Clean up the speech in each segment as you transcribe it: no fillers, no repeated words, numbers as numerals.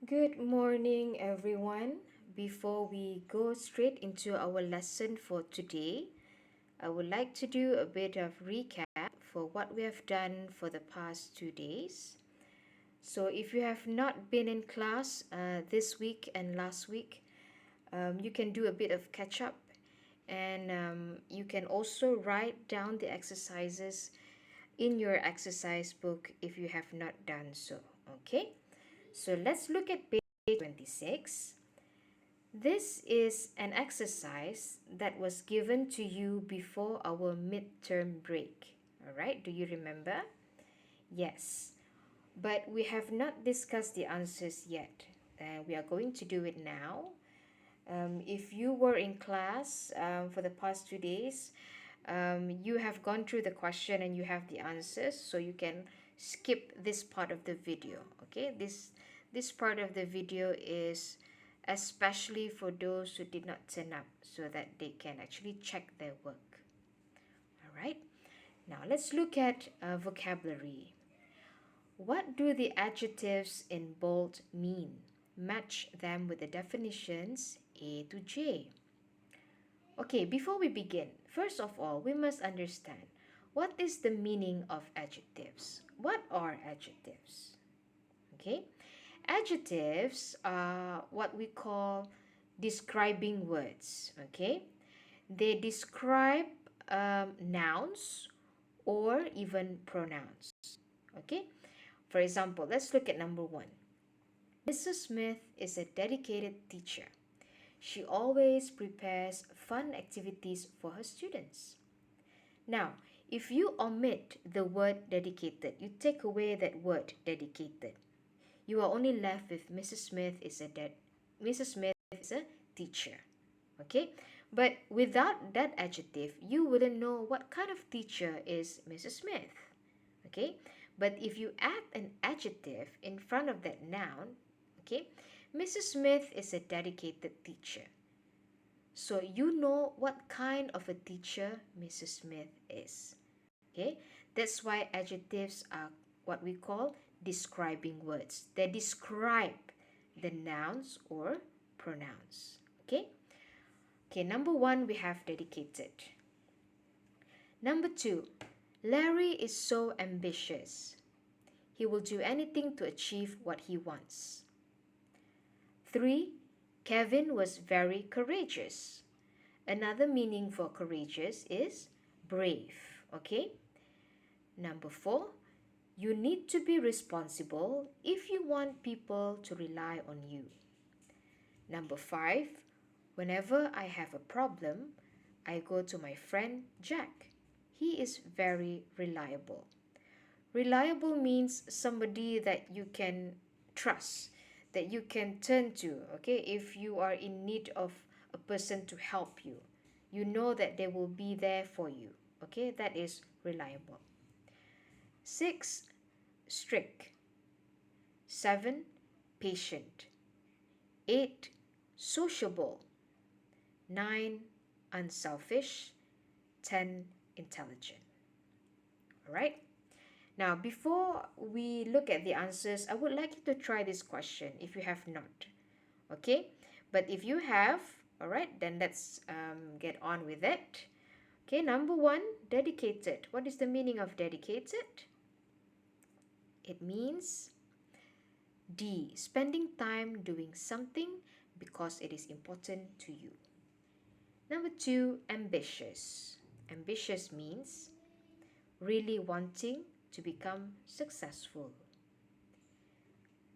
Good morning, everyone. Before we go straight into our lesson for today, I would like to do a bit of recap for what we have done for the past 2 days. So, if you have not been in class this week and last week, you can do a bit of catch up and you can also write down the exercises in your exercise book if you have not done so. Okay, so let's look at page 26. This is an exercise that was given to you before our midterm break. All right, do you remember? Yes, but we have not discussed the answers yet. We are going to do it now. If you were in class for the past 2 days, you have gone through the question and you have the answers, so you can skip this part of the video. Okay, this part of the video is especially for those who did not turn up, so that they can actually check their work. All right, now let's look at vocabulary. What do the adjectives in bold mean? Match them with the definitions A to J. Okay, before we begin, first of all, we must understand what is the meaning of adjectives. What are adjectives? Okay, adjectives are what we call describing words. Okay, they describe nouns or even pronouns. Okay, for example, let's look at number one. Mrs. Smith is a dedicated teacher. She always prepares fun activities for her students. Now, if you omit the word dedicated, you take away that word dedicated, you are only left with Mrs. Smith is a teacher. Okay? But without that adjective, you wouldn't know what kind of teacher is Mrs. Smith. Okay? But if you add an adjective in front of that noun, okay, Mrs. Smith is a dedicated teacher. So you know what kind of a teacher Mrs. Smith is. Okay? That's why adjectives are what we call describing words. They describe the nouns or pronouns. Okay? Okay, number one, we have dedicated. Number two, Larry is so ambitious. He will do anything to achieve what he wants. 3. Kevin was very courageous. Another meaning for courageous is brave. Okay? Number 4. You need to be responsible if you want people to rely on you. Number 5. Whenever I have a problem, I go to my friend Jack. He is very reliable. Reliable means somebody that you can trust, that you can turn to, okay? If you are in need of a person to help you, you know that they will be there for you, okay? That is reliable. 6, strict. 7, patient. 8, sociable. 9, unselfish. 10, intelligent. All right? Now, before we look at the answers, I would like you to try this question if you have not. Okay? But if you have, all right, then let's get on with it. Okay, number one, dedicated. What is the meaning of dedicated? It means D, spending time doing something because it is important to you. Number two, ambitious. Ambitious means really wanting to become successful.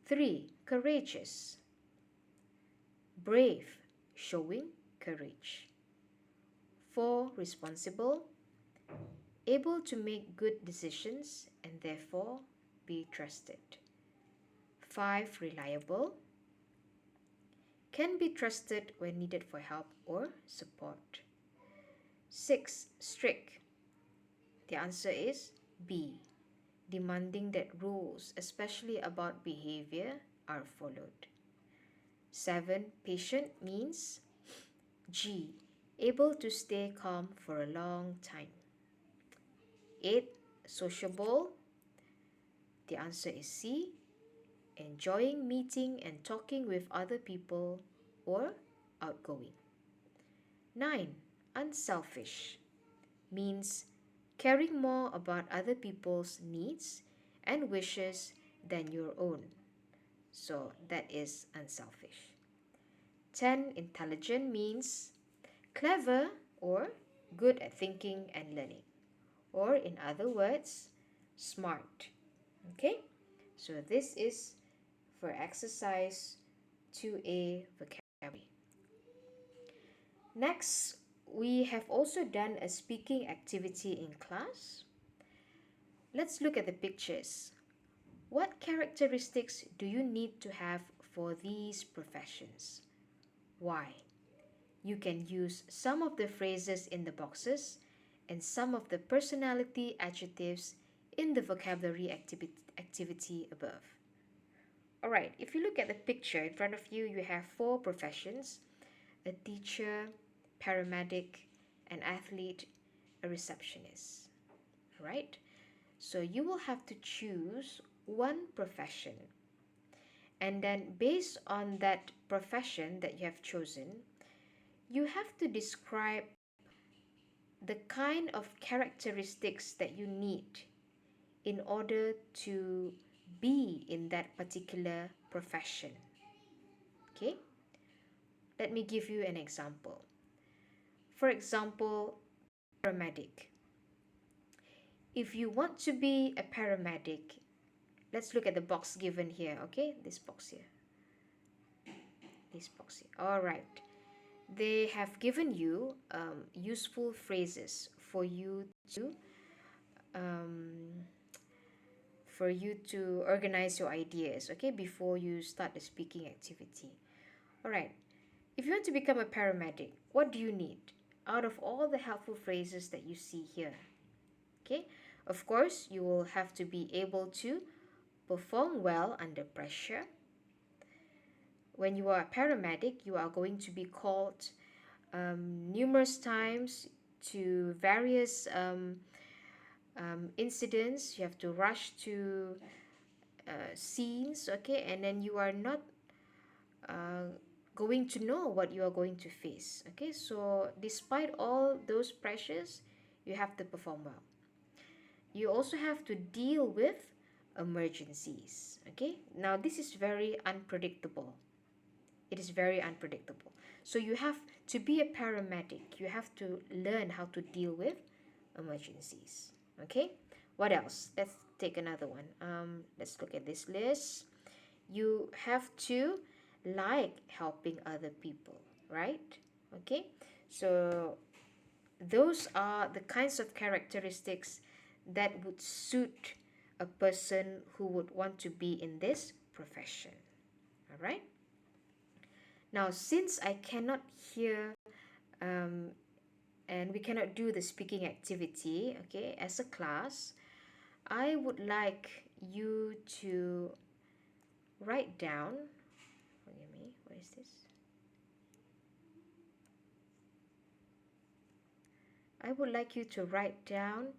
3. Courageous. Brave, showing courage. 4. Responsible, able to make good decisions and therefore be trusted. 5. Reliable, can be trusted when needed for help or support. 6. Strict. The answer is B, demanding that rules, especially about behavior, are followed. 7. Patient means G, able to stay calm for a long time. 8. Sociable. The answer is C, enjoying meeting and talking with other people, or outgoing. 9. Unselfish means caring more about other people's needs and wishes than your own. So that is unselfish. 10. Intelligent means clever or good at thinking and learning. Or in other words, smart. Okay? So this is for exercise 2A vocabulary. Next, we have also done a speaking activity in class. Let's look at the pictures. What characteristics do you need to have for these professions? Why? You can use some of the phrases in the boxes and some of the personality adjectives in the vocabulary activity above. Alright, if you look at the picture in front of you, you have 4 professions: a teacher, paramedic, an athlete, a receptionist. Alright, so you will have to choose one profession, and then based on that profession that you have chosen, you have to describe the kind of characteristics that you need in order to be in that particular profession. Okay? Let me give you an example. For example, paramedic. If you want to be a paramedic, let's look at the box given here, okay? This box here. This box here. All right. They have given you useful phrases for you um, to organize your ideas, okay, before you start the speaking activity. All right. If you want to become a paramedic, what do you need out of all the helpful phrases that you see here? Okay. Of course, you will have to be able to perform well under pressure. When you are a paramedic, you are going to be called numerous times to various incidents. You have to rush to scenes, okay, and then you are not going to know what you are going to face, okay. So despite all those pressures, you have to perform well. You also have to deal with emergencies, okay. Now this is very unpredictable. It is very unpredictable. So you have to be a paramedic. You have to learn how to deal with emergencies. Okay? What else? Let's take another one. Let's look at this list. You have to like helping other people, right? Okay? So those are the kinds of characteristics that would suit a person who would want to be in this profession. All right? Now, since I cannot hear and we cannot do the speaking activity, okay, as a class, I would like you to write down, forgive me, what is this? I would like you to write down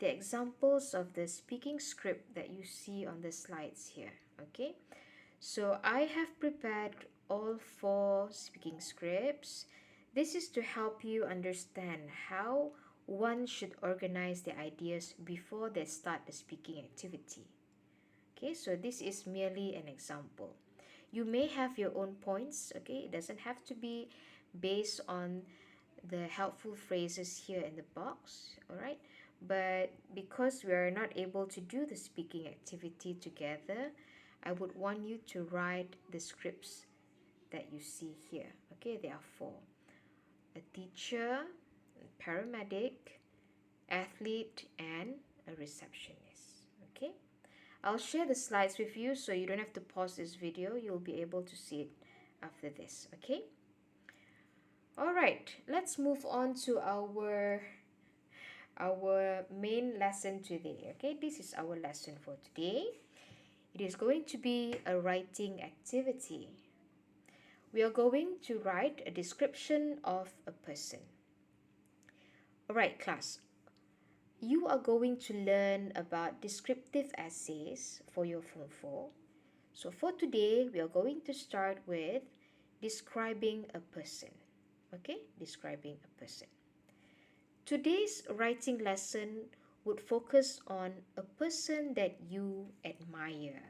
the examples of the speaking script that you see on the slides here, okay? So I have prepared all 4 speaking scripts. This is to help you understand how one should organize their ideas before they start the speaking activity. Okay, so this is merely an example. You may have your own points, okay? It doesn't have to be based on the helpful phrases here in the box, all right? But because we are not able to do the speaking activity together, I would want you to write the scripts that you see here. Okay, there are 4. A teacher, a paramedic, athlete, and a receptionist. Okay, I'll share the slides with you so you don't have to pause this video. You'll be able to see it after this. Okay. All right, let's move on to our main lesson today. Okay, this is our lesson for today. It is going to be a writing activity. We are going to write a description of a person. Alright, class. You are going to learn about descriptive essays for your Form 4. So for today, we are going to start with describing a person. Okay, describing a person. Today's writing lesson would focus on a person that you admire.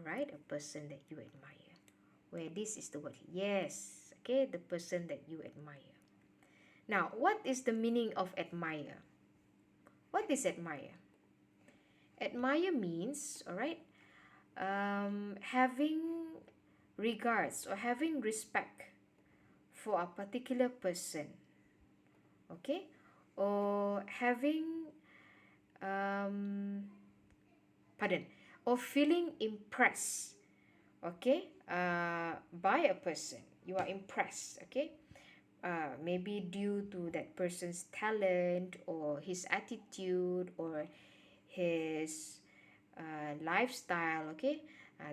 All right, a person that you admire. Where this is the word. Yes, okay, the person that you admire. Now, what is the meaning of admire? What is admire? Admire means, all right, having regards or having respect for a particular person, okay, or having, um, pardon, or feeling impressed, okay, by a person. You are impressed, okay, maybe due to that person's talent or his attitude or his lifestyle, okay,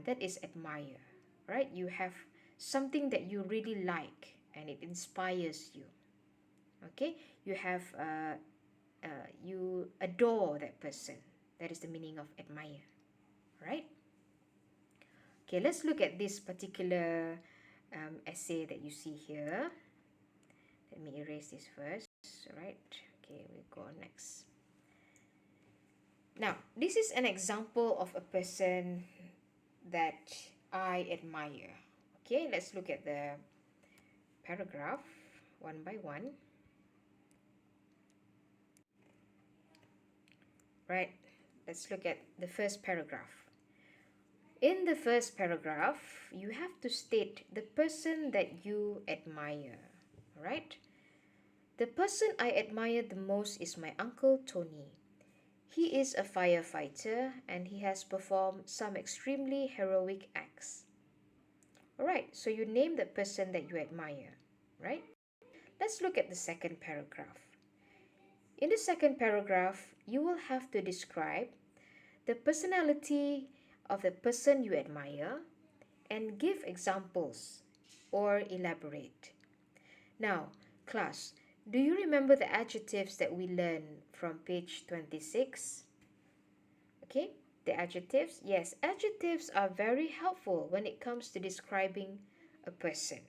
that is admire, right? You have something that you really like and it inspires you, okay? You have you adore that person. That is the meaning of admire, right? Okay, let's look at this particular essay that you see here. Let me erase this first. All right, okay, we go next. Now, this is an example of a person that I admire. Okay, let's look at the paragraph one by one. Right, let's look at the first paragraph. In the first paragraph, you have to state the person that you admire. All right? The person I admire the most is my Uncle Tony. He is a firefighter and he has performed some extremely heroic acts. Alright, so you name the person that you admire, right? Let's look at the second paragraph. In the second paragraph, you will have to describe the personality of the person you admire and give examples or elaborate. Now, class, do you remember the adjectives that we learned from page 26? Okay, the adjectives. Yes, adjectives are very helpful when it comes to describing a person.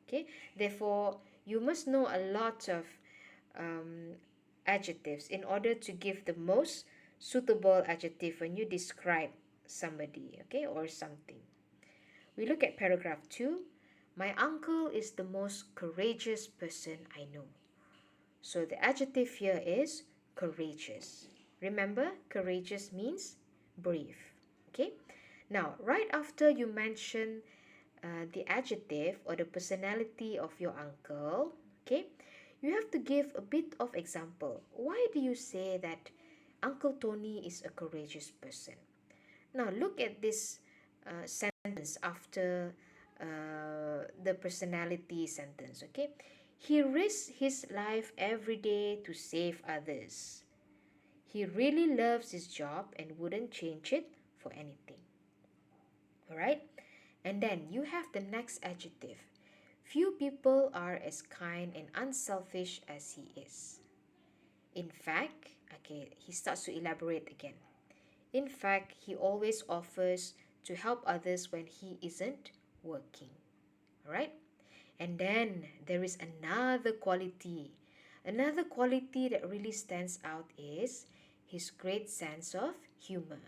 Okay, therefore, you must know a lot of um, adjectives in order to give the most suitable adjective when you describe somebody, okay, or something. We look at paragraph 2. My uncle is the most courageous person I know. So the adjective here is courageous. Remember, courageous means brave. Okay. Now, right after you mention the adjective or the personality of your uncle, okay, you have to give a bit of example. Why do you say that Uncle Tony is a courageous person? Now, look at this sentence after the personality sentence, okay? He risks his life every day to save others. He really loves his job and wouldn't change it for anything. All right? And then you have the next adjective. Few people are as kind and unselfish as he is. In fact, okay, he starts to elaborate again. In fact, he always offers to help others when he isn't working. All right? And then there is another quality. Another quality that really stands out is his great sense of humor.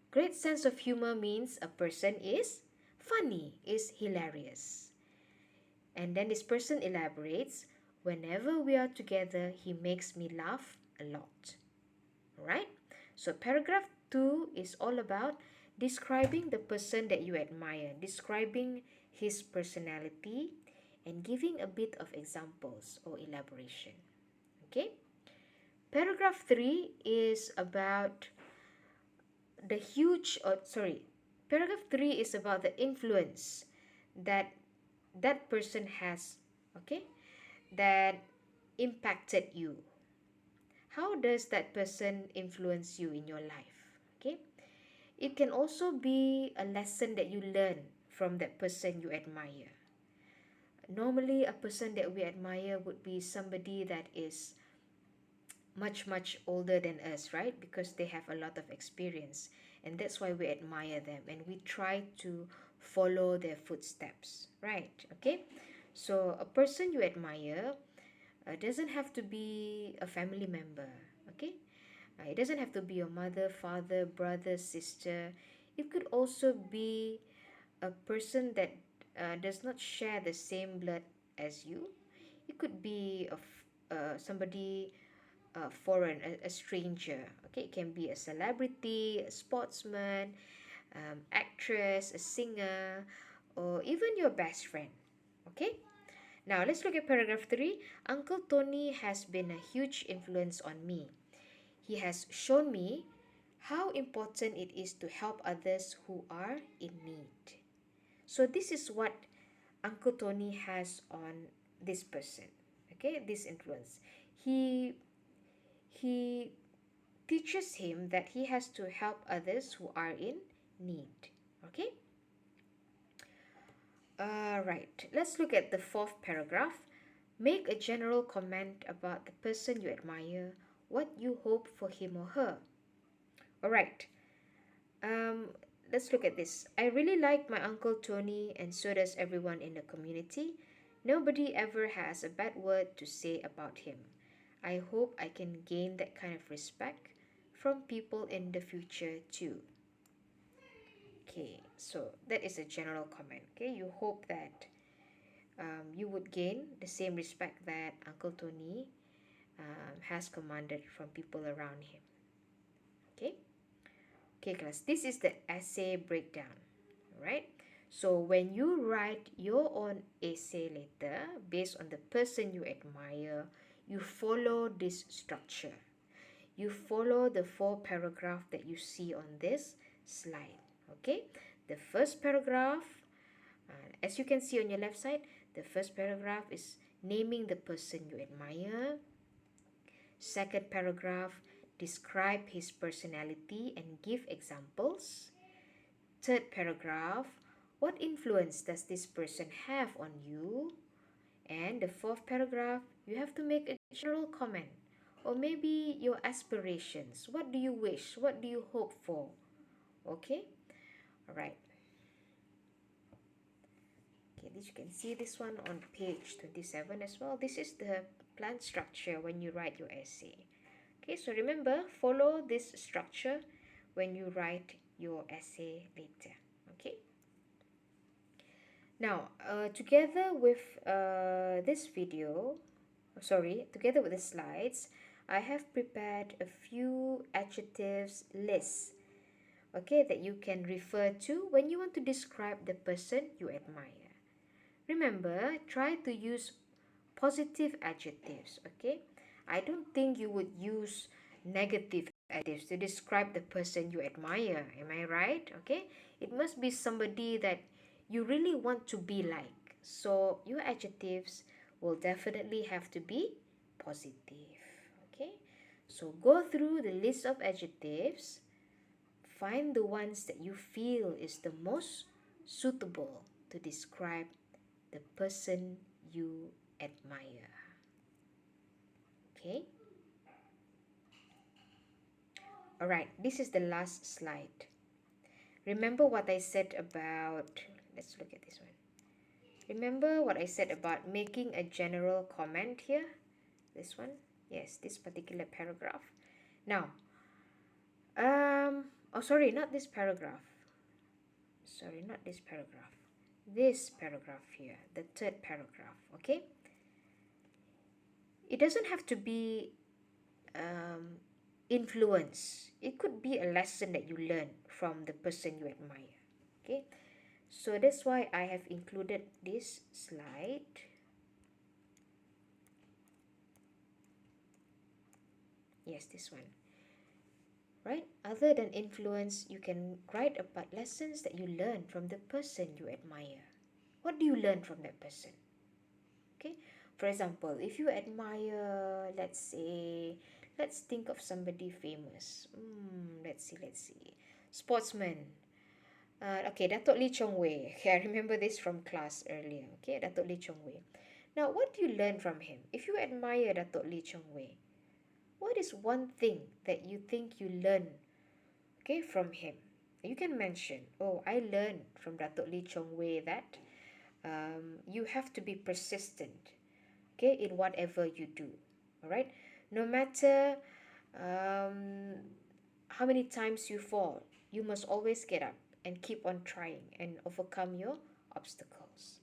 Great sense of humor means a person is funny, is hilarious. And then this person elaborates, whenever we are together, he makes me laugh a lot. Right? So paragraph 2 is all about describing the person that you admire, describing his personality, and giving a bit of examples or elaboration. Okay? Paragraph 3 is about the paragraph 3 is about the influence that that person has, okay, that impacted you. How does that person influence you in your life? Okay, it can also be a lesson that you learn from that person you admire. Normally, a person that we admire would be somebody that is much older than us, right? Because they have a lot of experience. and that's why we admire them and we try to follow their footsteps, right? Okay, so a person you admire doesn't have to be a family member, okay? It doesn't have to be your mother, father, brother, sister. It could also be a person that does not share the same blood as you. It could be somebody foreign, a stranger. Okay, it can be a celebrity, a sportsman, actress, a singer, or even your best friend. Okay, now let's look at paragraph 3. Uncle Tony has been a huge influence on me. He has shown me how important it is to help others who are in need. So this is what Uncle Tony has on this person. Okay, this influence. He teaches him that he has to help others who are in need. Okay? Right. Let's look at the fourth paragraph. Make a general comment about the person you admire, what you hope for him or her. All right. Um, let's look at this. I really like my Uncle Tony, and so does everyone in the community. Nobody ever has a bad word to say about him. I hope I can gain that kind of respect from people in the future too. Okay, so that is a general comment. Okay, you hope that you would gain the same respect that Uncle Tony has commanded from people around him. Okay. Okay, class, this is the essay breakdown, right? So when you write your own essay later, based on the person you admire, you follow this structure. You follow the 4 paragraphs that you see on this slide, okay? The first paragraph, as you can see on your left side, the first paragraph is naming the person you admire. Second paragraph, describe his personality and give examples. Third paragraph, what influence does this person have on you? And the fourth paragraph, you have to make a general comment or maybe your aspirations. What do you wish? What do you hope for? Okay? All right. Okay, this you can see this one on page 27 as well. This is the plan structure when you write your essay. Okay, so remember, follow this structure when you write your essay later. Okay. Now, together with this video, together with the slides, I have prepared a few adjectives lists, okay, that you can refer to when you want to describe the person you admire. Remember, try to use positive adjectives, okay? I don't think you would use negative adjectives to describe the person you admire. Am I right? Okay? It must be somebody that you really want to be like. So your adjectives will definitely have to be positive. Okay? So go through the list of adjectives. Find the ones that you feel is the most suitable to describe the person you admire. Okay. All right, this is the last slide. Remember what I said about, let's look at this one. Remember what I said about making a general comment here? This one? Yes, this particular paragraph. Now, oh sorry, not this paragraph. Sorry, not this paragraph. This paragraph here, the third paragraph, okay? It doesn't have to be influence. It could be a lesson that you learn from the person you admire. Okay, so that's why I have included this slide. Yes, this one. Right? Other than influence, you can write about lessons that you learn from the person you admire. What do you learn from that person? Okay, for example, if you admire, let's think of somebody famous. Let's see, sportsman. Okay, Datuk Lee Chong Wei. Okay, I remember this from class earlier. Okay, Datuk Lee Chong Wei. Now, what do you learn from him? If you admire Datuk Lee Chong Wei, what is one thing that you think you learn, okay, from him? You can mention, oh, I learned from Datuk Lee Chong Wei that you have to be persistent, okay, in whatever you do. All right, no matter um, how many times you fall, you must always get up and keep on trying and overcome your obstacles.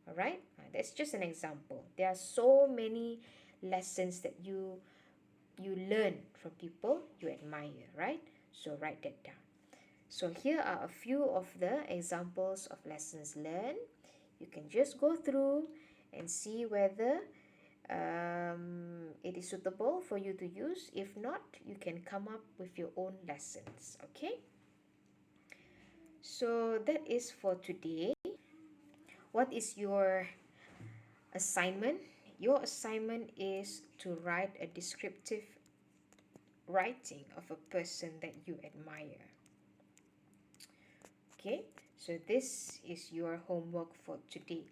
All right, that's just an example. There are so many lessons that you learn from people you admire, right? So write that down. So here are a few of the examples of lessons learned. You can just go through and see whether it is suitable for you to use. If not, you can come up with your own lessons. Okay, so that is for today. What is your assignment? Your assignment is to write a descriptive writing of a person that you admire. Okay, so this is your homework for today.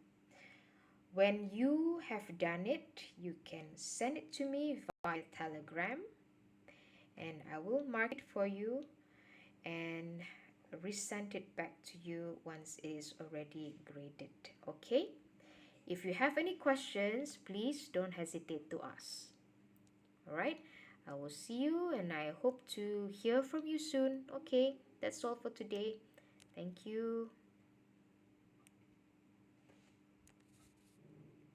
When you have done it, you can send it to me via Telegram, and I will mark it for you and resend it back to you once it is already graded. Okay? If you have any questions, please don't hesitate to ask. All right? I will see you and I hope to hear from you soon. Okay? That's all for today. Thank you.